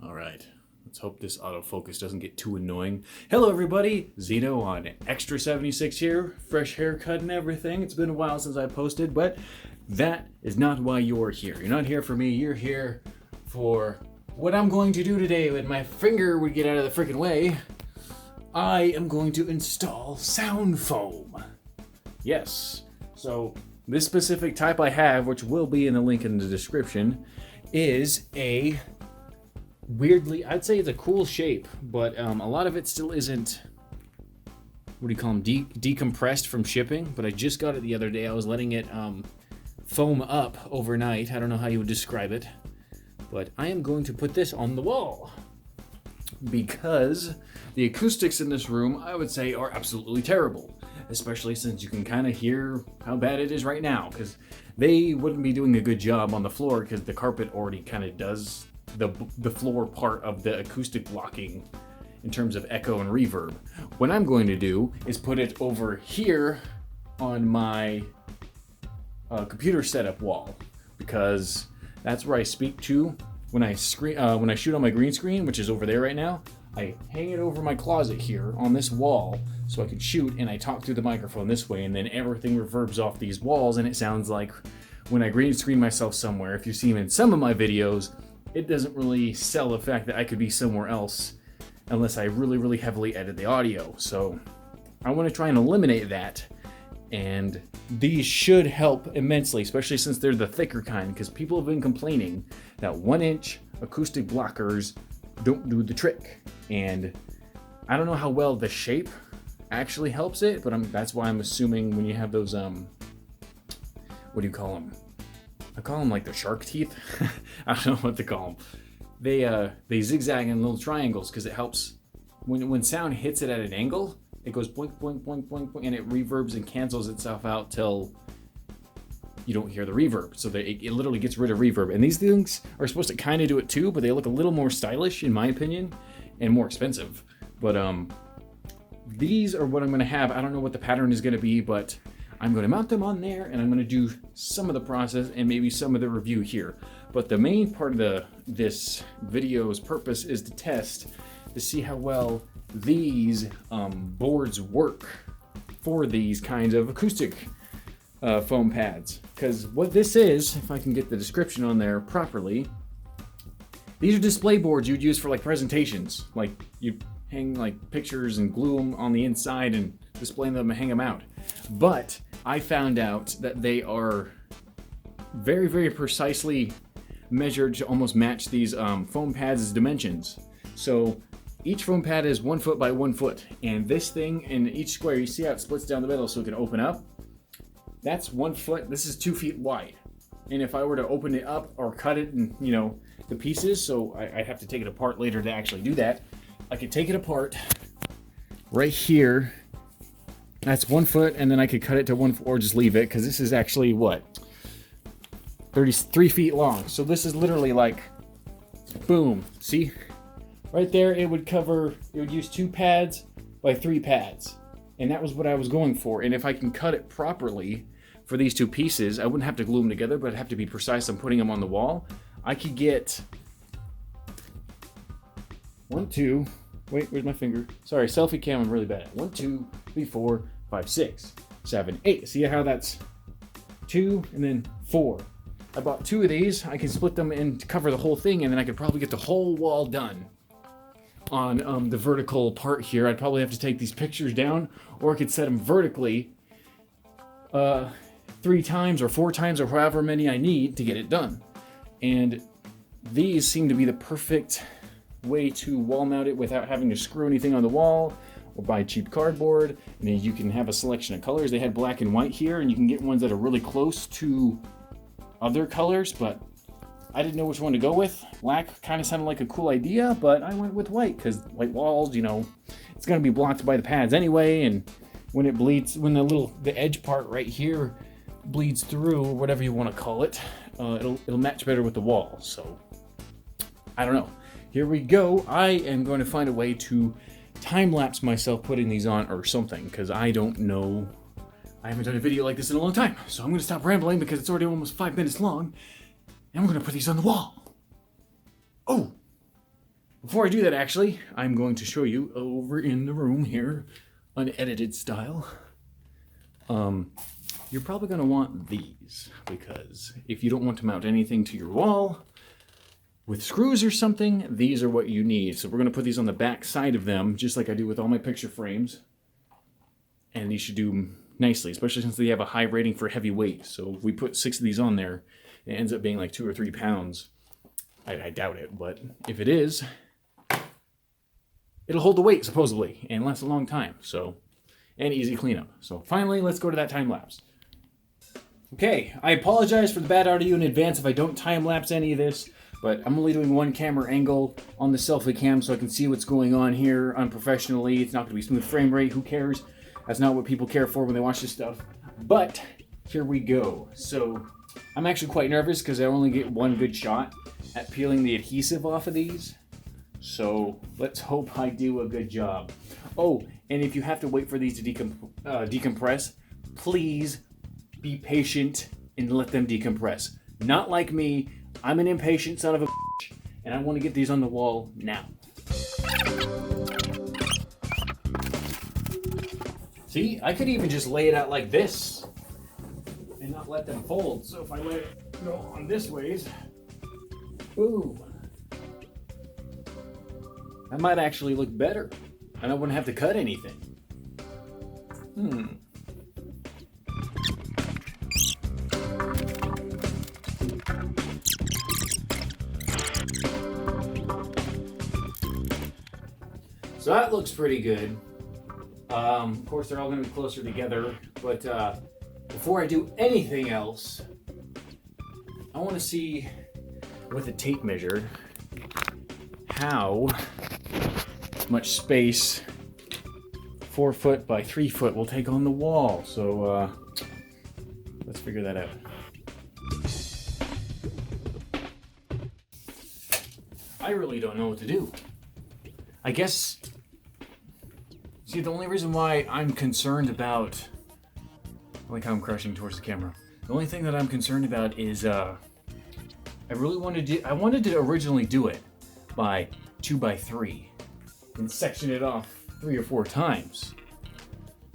All right. Let's hope this autofocus doesn't get too annoying. Hello, everybody. Zeno on Xtra76 here. Fresh haircut and everything. It's been a while since I posted, but that is not why you're here. You're not here for me. You're here for what I'm going to do today when my finger would get out of the freaking way. I am going to install sound foam. Yes. So this specific type I have, which will be in the link in the description, is a weirdly, I'd say it's a cool shape, but a lot of it still isn't, what do you call them, decompressed from shipping. But I just got it the other day. I was letting it foam up overnight. I don't know how you would describe it, but I am going to put this on the wall because the acoustics in this room, I would say, are absolutely terrible, especially since you can kind of hear how bad it is right now, because they wouldn't be doing a good job on the floor because the carpet already kind of does the floor part of the acoustic blocking in terms of echo and reverb. What I'm going to do is put it over here on my computer setup wall, because that's where I speak to when I shoot on my green screen, which is over there right now. I hang it over my closet here on this wall so I can shoot, and I talk through the microphone this way, and then everything reverbs off these walls, and it sounds like when I green screen myself somewhere. If you see me in some of my videos, it doesn't really sell the fact that I could be somewhere else unless I really heavily edit the audio. So I want to try and eliminate that, and these should help immensely, especially since they're the thicker kind, because people have been complaining that 1-inch acoustic blockers don't do the trick. And I don't know how well the shape actually helps it, but that's why I'm assuming when you have those what do you call them? I call them like the shark teeth. I don't know what to call them. They zigzag in little triangles because it helps when sound hits it at an angle. It goes boink boink boink boink boink, and it reverbs and cancels itself out till you don't hear the reverb. So that it literally gets rid of reverb. And these things are supposed to kind of do it too, but they look a little more stylish in my opinion and more expensive. But these are what I'm going to have. I don't know what the pattern is going to be, but I'm going to mount them on there, and I'm going to do some of the process and maybe some of the review here. But the main part of this video's purpose is to test to see how well these boards work for these kinds of acoustic foam pads. Because what this is, if I can get the description on there properly, these are display boards you'd use for like presentations. Like you hang like pictures and glue them on the inside and display them and hang them out. But I found out that they are very precisely measured to almost match these foam pads' dimensions. So each foam pad is 1 foot by 1 foot, and this thing in each square, you see how it splits down the middle so it can open up? That's 1 foot. This is 2 feet wide. And if I were to open it up or cut it in, the pieces, so I have to take it apart later to actually do that, I could take it apart right here. That's 1 foot, and then I could cut it to 1 foot or just leave it, because this is actually, 33 feet long. So this is literally like, boom, see? Right there, it would use 2 pads by 3 pads. And that was what I was going for. And if I can cut it properly for these 2 pieces, I wouldn't have to glue them together, but I'd have to be precise on putting them on the wall. I could get 1, 2, wait, where's my finger? Sorry, selfie cam, I'm really bad at. 1, 2, 3, 4, 5, 6, 7, 8. See how that's 2 and then 4. I bought 2 of these. I can split them and cover the whole thing, and then I could probably get the whole wall done. On the vertical part here, I'd probably have to take these pictures down, or I could set them vertically 3 times or 4 times or however many I need to get it done. And these seem to be the perfect way to wall mount it without having to screw anything on the wall or buy cheap cardboard. And then you can have a selection of colors. They had black and white here, and you can get ones that are really close to other colors, but I didn't know which one to go with. Black kind of sounded like a cool idea, but I went with white because white walls, it's going to be blocked by the pads anyway, and when it bleeds, when the edge part right here bleeds through, or whatever you want to call it, it'll match better with the wall. So I don't know. Here we go. I am going to find a way to time-lapse myself putting these on or something, because I don't know. I haven't done a video like this in a long time, so I'm going to stop rambling because it's already almost 5 minutes long, and we're going to put these on the wall. Oh, Before I do that, actually, I'm going to show you over in the room here, unedited style. You're probably going to want these, because if you don't want to mount anything to your wall with screws or something, these are what you need. So we're going to put these on the back side of them, just like I do with all my picture frames. And these should do nicely, especially since they have a high rating for heavy weight. So if we put 6 of these on there, it ends up being like 2 or 3 pounds. I doubt it, but if it is, it'll hold the weight supposedly and last a long time. So, and easy cleanup. So finally, let's go to that time lapse. Okay, I apologize for the bad audio in advance if I don't time lapse any of this, but I'm only doing one camera angle on the selfie cam so I can see what's going on here unprofessionally. It's not going to be smooth frame rate. Who cares? That's not what people care for when they watch this stuff. But here we go. So I'm actually quite nervous because I only get one good shot at peeling the adhesive off of these. So let's hope I do a good job. Oh, and if you have to wait for these to decompress, please be patient and let them decompress. Not like me. I'm an impatient son of a bitch, and I want to get these on the wall now. See, I could even just lay it out like this and not let them fold. So if I let it go on this ways, boom. That might actually look better, and I wouldn't have to cut anything. So that looks pretty good. Of course, they're all going to be closer together, but before I do anything else, I want to see with a tape measure how much space 4 foot by 3 foot will take on the wall. So let's figure that out. I really don't know what to do. I guess, see, the only reason why I'm concerned about, I like how I'm crushing towards the camera. The only thing that I'm concerned about is I wanted to originally do it by 2 by 3 and section it off 3 or 4 times.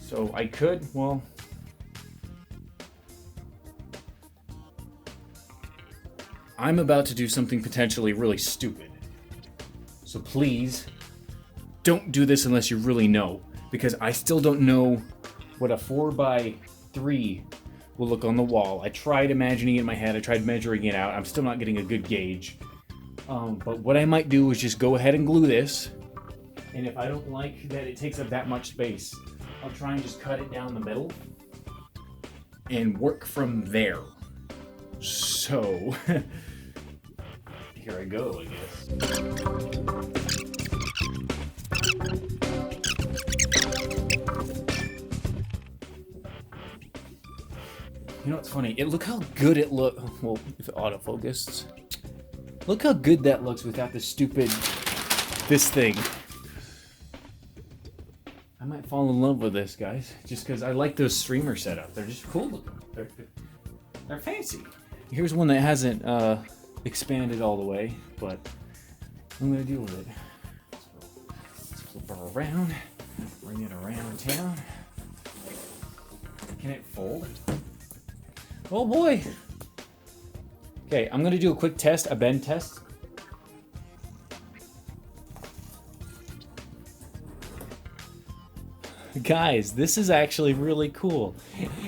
So I could, well, I'm about to do something potentially really stupid. So please don't do this unless you really know, because I still don't know what a 4 by 3 will look on the wall. I tried imagining it in my head, I tried measuring it out, I'm still not getting a good gauge. But what I might do is just go ahead and glue this, and if I don't like that it takes up that much space, I'll try and just cut it down the middle and work from there. So, here I go, I guess. You know what's funny? Look how good it looks. Well, if it autofocused. Look how good that looks without this thing. I might fall in love with this, guys, just because I like those streamer setup. They're just cool looking. They're fancy. Here's one that hasn't expanded all the way, but I'm gonna deal with it. So let's flip her around, bring it around town. Can it fold? Oh boy! Okay, I'm gonna do a quick test, a bend test. Guys, this is actually really cool.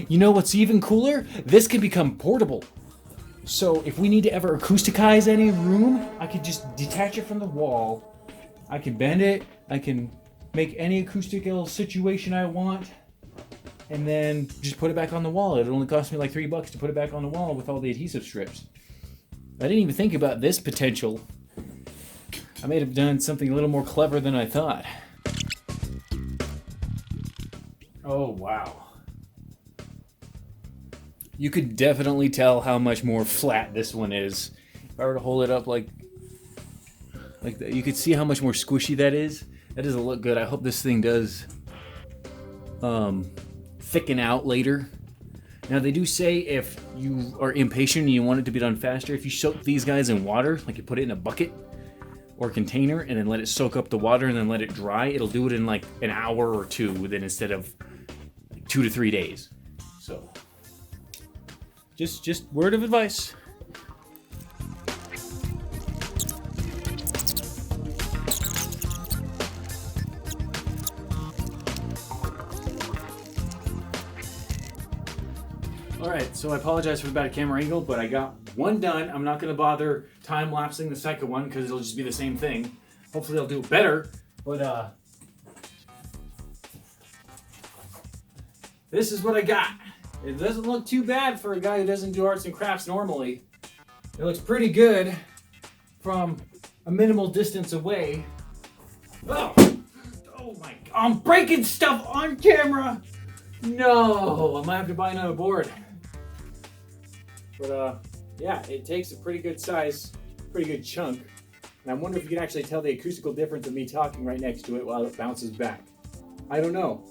You know what's even cooler? This can become portable. So if we need to ever acousticize any room, I could just detach it from the wall. I can bend it, I can make any acoustical situation I want, and then just put it back on the wall. It only cost me like $3 to put it back on the wall with all the adhesive strips. I didn't even think about this potential. I may have done something a little more clever than I thought. Oh, wow. You could definitely tell how much more flat this one is. If I were to hold it up like that, you could see how much more squishy that is. That doesn't look good. I hope this thing does thicken out later. Now, they do say if you are impatient and you want it to be done faster, if you soak these guys in water, like you put it in a bucket, or container and then let it soak up the water and then let it dry. It'll do it in like an hour or two then instead of 2 to 3 days. So just word of advice. Alright, so I apologize for the bad camera angle, but I got one done. I'm not going to bother time-lapsing the second one because it'll just be the same thing. Hopefully I'll do it better, but this is what I got. It doesn't look too bad for a guy who doesn't do arts and crafts normally. It looks pretty good from a minimal distance away. Oh my God, I'm breaking stuff on camera! No, I might have to buy another board. But yeah, it takes a pretty good size, pretty good chunk. And I wonder if you can actually tell the acoustical difference of me talking right next to it while it bounces back. I don't know.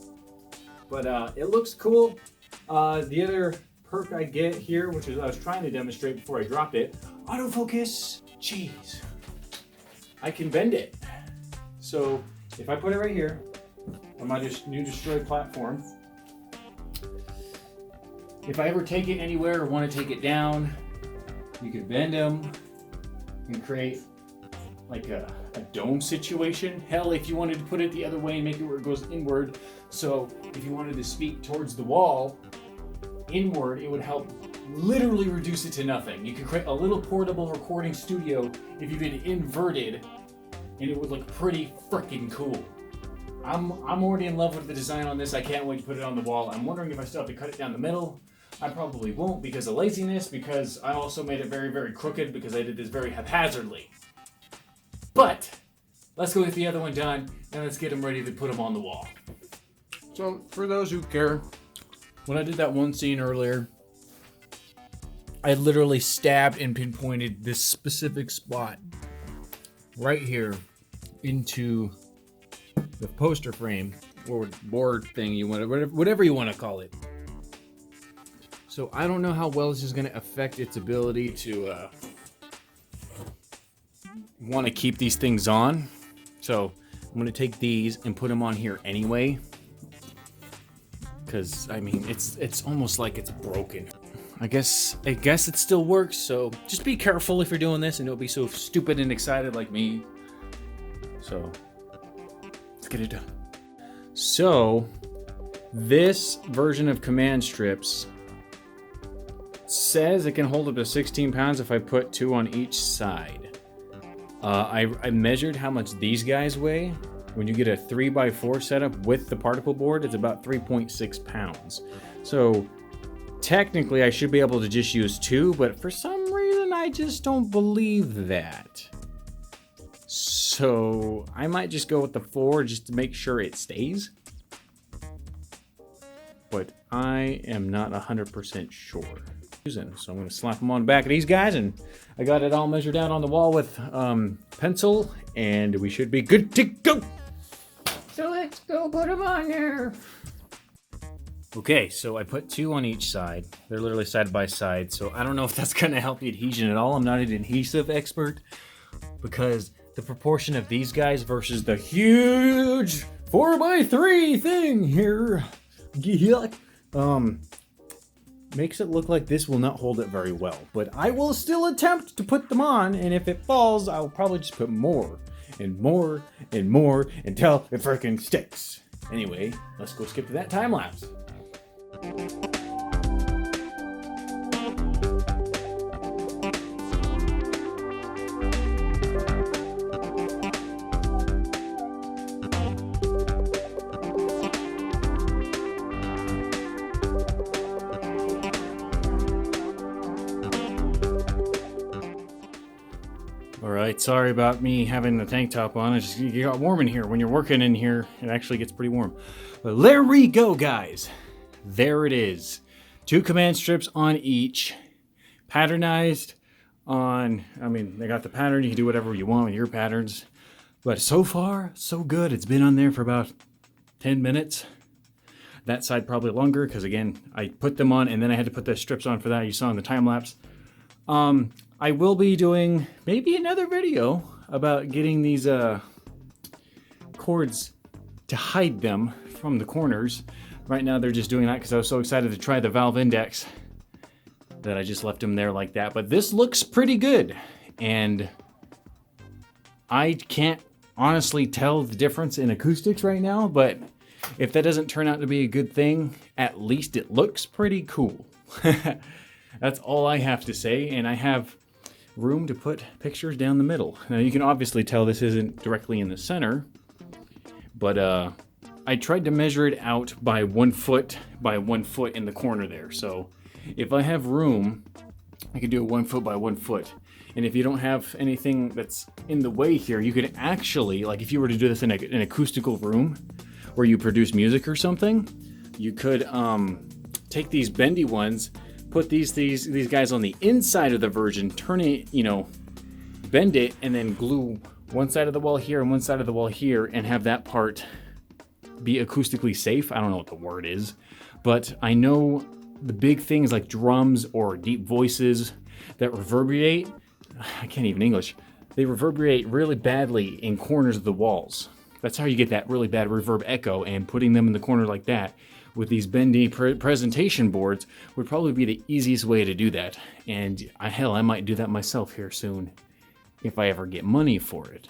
But it looks cool. The other perk I get here, which is I was trying to demonstrate before I dropped it, autofocus. Jeez. I can bend it. So if I put it right here on my new destroyed platform, if I ever take it anywhere or want to take it down, you can bend them and create like a dome situation. Hell, if you wanted to put it the other way and make it where it goes inward, so if you wanted to speak towards the wall inward, it would help literally reduce it to nothing. You could create a little portable recording studio if you did it inverted, and it would look pretty freaking cool. I'm already in love with the design on this. I can't wait to put it on the wall. I'm wondering if I still have to cut it down the middle. I probably won't because of laziness, because I also made it very, very crooked because I did this very haphazardly. But let's go get the other one done and let's get them ready to put them on the wall. So for those who care, when I did that one scene earlier, I literally stabbed and pinpointed this specific spot right here into the poster frame or board thing, you want, whatever you want to call it. So I don't know how well this is going to affect its ability to want to keep these things on. So I'm going to take these and put them on here anyway, because I mean it's almost like it's broken. I guess it still works. So just be careful if you're doing this, and don't be so stupid and excited like me. So let's get it done. So this version of command strips says it can hold up to 16 pounds if I put 2 on each side. I measured how much these guys weigh. When you get a 3x4 setup with the particle board, it's about 3.6 pounds. So technically I should be able to just use 2, but for some reason I just don't believe that. So I might just go with the 4 just to make sure it stays. But I am not 100% sure. So I'm going to slap them on the back of these guys, and I got it all measured out on the wall with pencil, and we should be good to go. So let's go put them on there. Okay, so I put 2 on each side. They're literally side by side, so I don't know if that's going to help the adhesion at all. I'm not an adhesive expert, because the proportion of these guys versus the huge 4x3 thing here, makes it look like this will not hold it very well. But I will still attempt to put them on, and if it falls, I'll probably just put more and more and more until it freaking sticks. Anyway, let's go skip to that time lapse. Alright, sorry about me having the tank top on. It's just, you got warm in here. When you're working in here, it actually gets pretty warm. But there we go, guys. There it is. 2 command strips on each. Patternized on, I mean, they got the pattern. You can do whatever you want with your patterns. But so far, so good. It's been on there for about 10 minutes. That side probably longer, because again, I put them on and then I had to put the strips on for that. You saw in the time lapse. I will be doing maybe another video about getting these cords to hide them from the corners. Right now they're just doing that because I was so excited to try the valve index that I just left them there like that. But this looks pretty good, and I can't honestly tell the difference in acoustics right now, but if that doesn't turn out to be a good thing, at least it looks pretty cool. That's all I have to say, and I have room to put pictures down the middle. Now you can obviously tell this isn't directly in the center, but I tried to measure it out by 1 foot by 1 foot in the corner there. So if I have room, I could do it 1 foot by 1 foot. And if you don't have anything that's in the way here, you could actually, like if you were to do this in an acoustical room where you produce music or something, you could take these bendy ones, put these guys on the inside of the version, turn it, bend it, and then glue one side of the wall here and one side of the wall here, and have that part be acoustically safe. I don't know what the word is, but I know the big things like drums or deep voices that reverberate, I can't even English, they reverberate really badly in corners of the walls. That's how you get that really bad reverb echo, and putting them in the corner like that with these bendy presentation boards would probably be the easiest way to do that. And hell, I might do that myself here soon if I ever get money for it.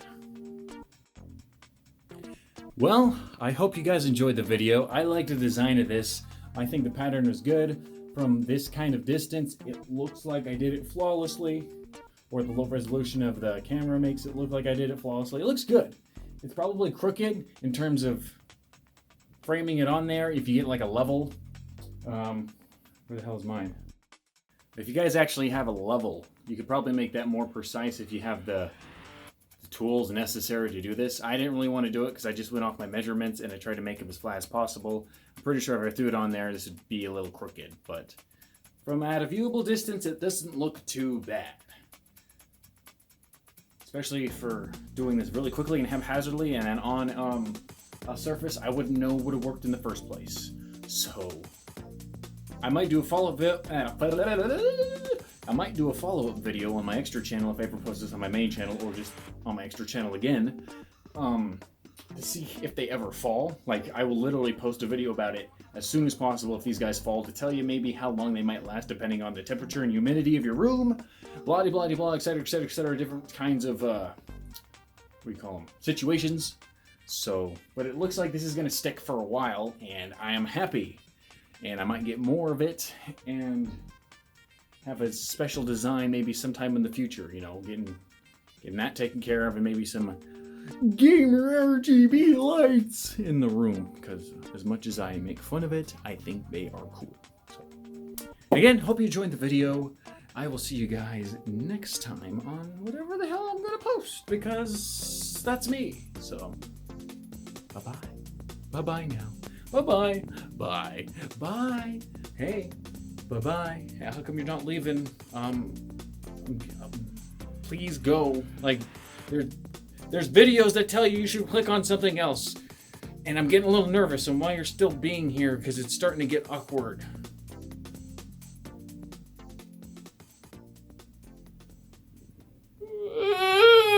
Well, I hope you guys enjoyed the video. I like the design of this. I think the pattern is good. From this kind of distance, it looks like I did it flawlessly, or the low resolution of the camera makes it look like I did it flawlessly. It looks good. It's probably crooked in terms of framing it on there. If you get like a level, where the hell is mine? If you guys actually have a level, you could probably make that more precise if you have the tools necessary to do this. I didn't really want to do it because I just went off my measurements and I tried to make it as flat as possible. I'm pretty sure if I threw it on there, this would be a little crooked, but from at a viewable distance, it doesn't look too bad. Especially for doing this really quickly and haphazardly, and then on a surface I wouldn't know would have worked in the first place. So I might do a follow-up video on my extra channel if I ever post this on my main channel, or just on my extra channel again, to see if they ever fall. Like, I will literally post a video about it as soon as possible if these guys fall, to tell you maybe how long they might last depending on the temperature and humidity of your room, blah blah blah, etc etc etc, different kinds of what do you call them, situations. So, but it looks like this is going to stick for a while, and I am happy, and I might get more of it and have a special design maybe sometime in the future, getting that taken care of, and maybe some gamer RGB lights in the room, because as much as I make fun of it, I think they are cool. So, again, hope you enjoyed the video. I will see you guys next time on whatever the hell I'm gonna post, because that's me. So, bye-bye. Bye-bye now. Bye-bye. Bye. Bye. Hey, bye-bye. How come you're not leaving? Please go. Like, there's videos that tell you should click on something else, and I'm getting a little nervous on why you're still being here, because it's starting to get awkward.